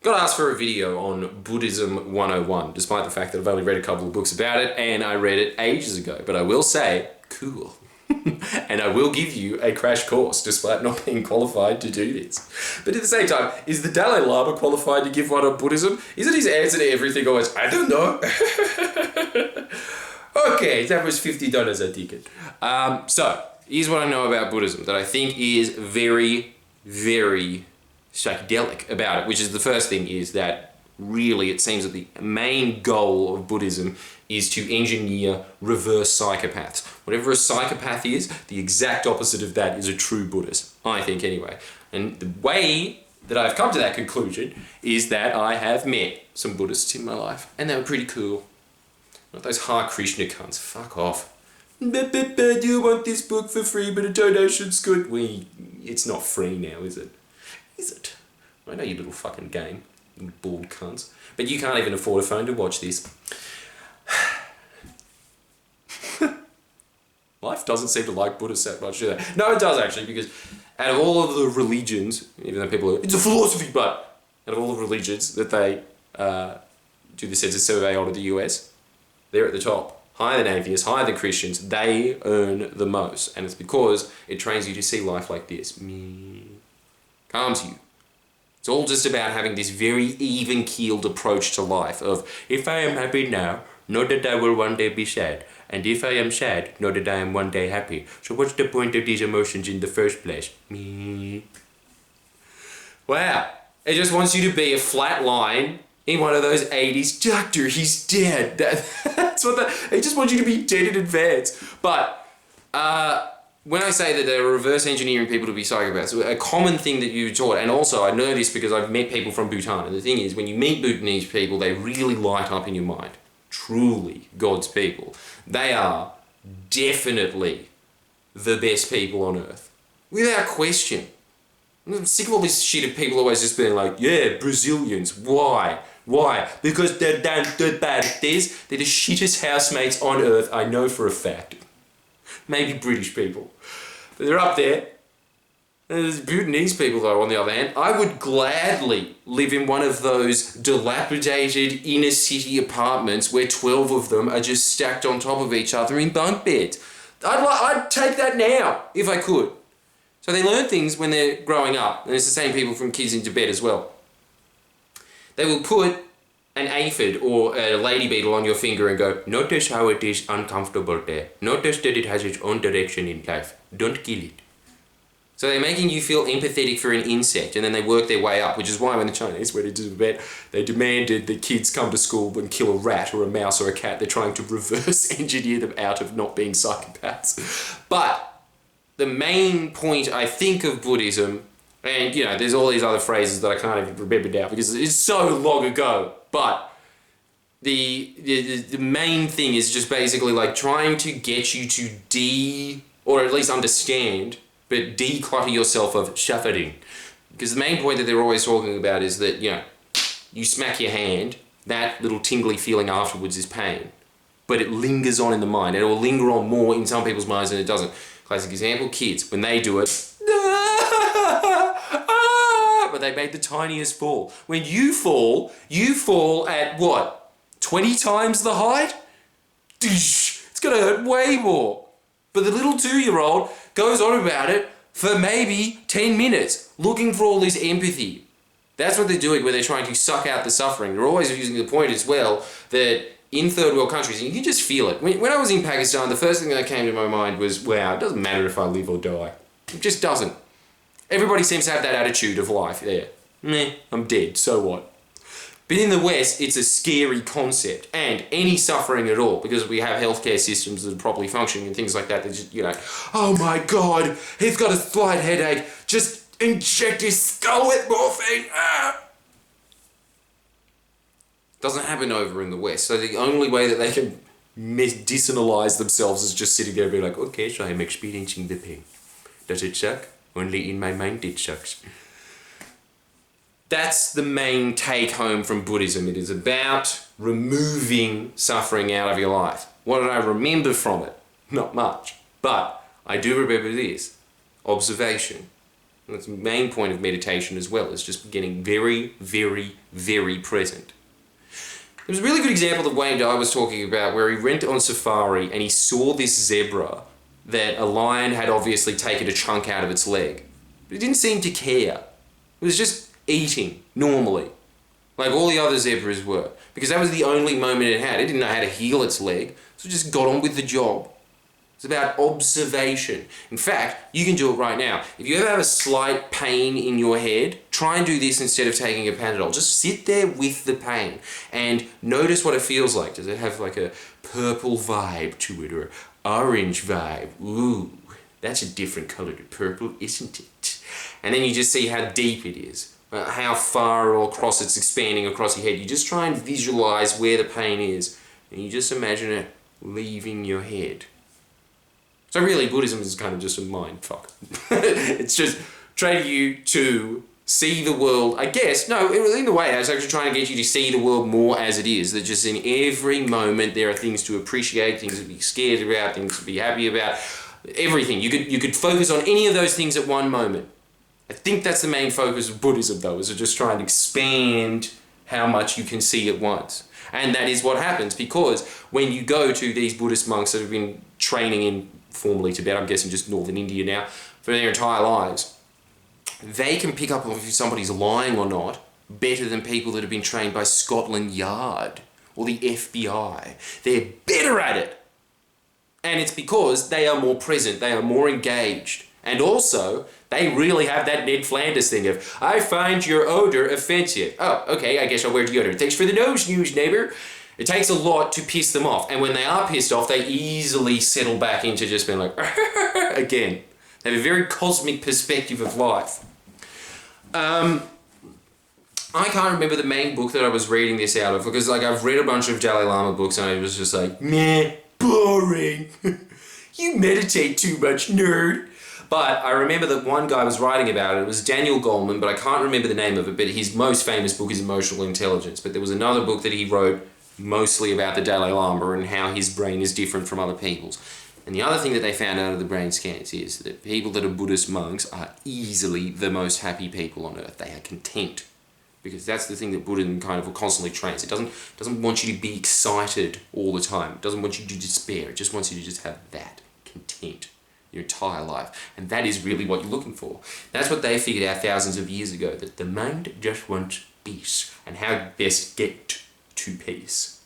Got asked for a video on Buddhism 101, despite the fact that I've only read a couple of books about it, and I read it ages ago. But I will say, cool. And I will give you a crash course, despite not being qualified to do this. But at the same time, is the Dalai Lama qualified to give one on Buddhism? Isn't his answer to everything always, I don't know? Okay, that was $50 a ticket. So, here's what I know about Buddhism that I think is very, very psychedelic about it, which is the first thing is that really it seems that the main goal of Buddhism is to engineer reverse psychopaths. Whatever a psychopath is, the exact opposite of that is a true Buddhist, I think anyway. And the way that I've come to that conclusion is that I have met some Buddhists in my life, and they were pretty cool. Not those Hare Krishna cunts, fuck off. Do you want this book for free, but a donation's good? It's not free now, is it? Is it? I know you little fucking game, you bald cunts. But you can't even afford a phone to watch this. Life doesn't seem to like Buddhists that much, do they? No, it does actually, because out of all of the religions, even though people are, it's a philosophy, but out of all the religions that they do the census survey on in the US, they're at the top. Higher than atheists, higher than Christians, they earn the most. And it's because it trains you to see life like this. Calms you. It's all just about having this very even-keeled approach to life of, if I am happy now, know that I will one day be sad. And if I am sad, know that I am one day happy. So what's the point of these emotions in the first place? Wow. It just wants you to be a flat line in one of those 80s, doctor, he's dead. That's what it just wants you to be dead in advance. But when I say that they're reverse engineering people to be psychopaths, a common thing that you're taught, and also I know this because I've met people from Bhutan, and the thing is, when you meet Bhutanese people, they really light up in your mind. Truly God's people. They are definitely the best people on earth. Without question. I'm sick of all this shit of people always just being like, yeah, Brazilians, why? Why? Because they're the bad at this. They're the shittest housemates on earth, I know for a fact. Maybe British people. But they're up there. And there's Bhutanese people though, on the other hand. I would gladly live in one of those dilapidated inner city apartments where 12 of them are just stacked on top of each other in bunk beds. I'd take that now, if I could. So they learn things when they're growing up, and it's the same people from kids in Tibet as well. They will put an aphid or a lady beetle on your finger and go, notice how it is uncomfortable there. Notice that it has its own direction in life. Don't kill it. So they're making you feel empathetic for an insect, and then they work their way up, which is why when the Chinese went into Tibet, they demanded that kids come to school and kill a rat or a mouse or a cat. They're trying to reverse engineer them out of not being psychopaths. But the main point, I think, of Buddhism, and, you know, there's all these other phrases that I can't even remember now because it's so long ago, but the main thing is just basically like trying to get you to or at least understand, but declutter yourself of suffering. Because the main point that they're always talking about is that, you know, you smack your hand, that little tingly feeling afterwards is pain, but it lingers on in the mind. It will linger on more in some people's minds than it doesn't. Classic example, kids, when they do it, but they made the tiniest fall. When you fall at what? 20 times the height? It's gonna hurt way more. But the little 2-year-old goes on about it for maybe 10 minutes, looking for all this empathy. That's what they're doing when they're trying to suck out the suffering. They're always using the point as well that in third world countries, and you can just feel it. When I was in Pakistan, the first thing that came to my mind was, wow, it doesn't matter if I live or die. It just doesn't. Everybody seems to have that attitude of life there. Meh, I'm dead, so what? But in the West, it's a scary concept, and any suffering at all, because we have healthcare systems that are properly functioning and things like that, just, you know, oh my God, he's got a slight headache, just inject his skull with morphine. Doesn't happen over in the West, so the only way that they can medicinalize themselves is just sitting there and being like, okay, so I'm experiencing the pain. Does it suck? Only in my mind it sucks. That's the main take home from Buddhism. It is about removing suffering out of your life. What did I remember from it? Not much. But I do remember this. Observation. And that's the main point of meditation as well, is just getting very, very, very present. There was a really good example that Wayne Dyer was talking about where he went on safari and he saw this zebra that a lion had obviously taken a chunk out of its leg. But it didn't seem to care. It was just eating normally, like all the other zebras were, because that was the only moment it had. It didn't know how to heal its leg, so it just got on with the job. It's about observation. In fact, you can do it right now. If you ever have a slight pain in your head, try and do this instead of taking a Panadol. Just sit there with the pain and notice what it feels like. Does it have like a purple vibe to it or orange vibe? Ooh, that's a different color to purple, isn't it? And then you just see how deep it is, how far or across it's expanding across your head. You just try and visualize where the pain is, and you just imagine it leaving your head. So really, Buddhism is kind of just a mind fuck. It's just training you to see the world, I guess. No, in a way, I was actually trying to get you to see the world more as it is. That just in every moment there are things to appreciate, things to be scared about, things to be happy about, everything. You could focus on any of those things at one moment. I think that's the main focus of Buddhism, though, is to just try and expand how much you can see at once. And that is what happens, because when you go to these Buddhist monks that have been training in formerly Tibet, I'm guessing just northern India now, for their entire lives, they can pick up if somebody's lying or not better than people that have been trained by Scotland Yard or the FBI. They're better at it. And it's because they are more present, they are more engaged. And also, they really have that Ned Flanders thing of, I find your odor offensive. Oh, okay, I guess I'll wear deodorant. Thanks for the nose news, neighbor. It takes a lot to piss them off. And when they are pissed off, they easily settle back into just being like, again. They have a very cosmic perspective of life. I can't remember the main book that I was reading this out of, because like I've read a bunch of Dalai Lama books and I was just like, meh, boring. You meditate too much, nerd. But I remember that one guy was writing about it. It was Daniel Goleman, but I can't remember the name of it. But his most famous book is Emotional Intelligence. But there was another book that he wrote mostly about the Dalai Lama and how his brain is different from other people's. And the other thing that they found out of the brain scans is that people that are Buddhist monks are easily the most happy people on earth. They are content. Because that's the thing that Buddhism kind of constantly trains. It doesn't want you to be excited all the time. It doesn't want you to despair. It just wants you to just have that content your entire life. And that is really what you're looking for. That's what they figured out thousands of years ago, that the mind just wants peace and how best get to peace.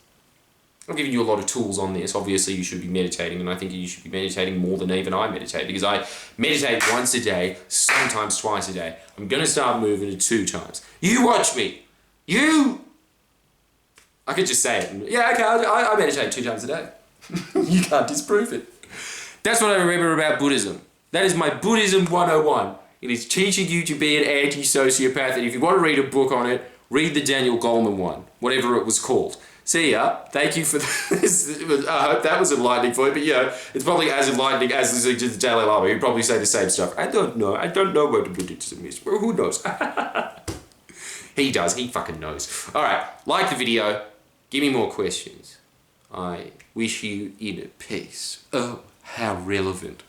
I've given you a lot of tools on this. Obviously you should be meditating, and I think you should be meditating more than even I meditate, because I meditate once a day, sometimes twice a day. I'm going to start moving to 2 times. You watch me. I could just say it. Yeah, okay, I meditate 2 times a day. You can't disprove it. That's what I remember about Buddhism. That is my Buddhism 101. It is teaching you to be an anti-sociopath, and if you want to read a book on it, read the Daniel Goleman one, whatever it was called. See ya. Thank you for this. I hope that was enlightening for you, but yeah, it's probably as enlightening as listening to the Dalai Lama. He'd probably say the same stuff. I don't know what Buddhism is. Well, who knows? He does. He fucking knows. Alright, like the video. Give me more questions. I wish you inner peace. Oh, how relevant.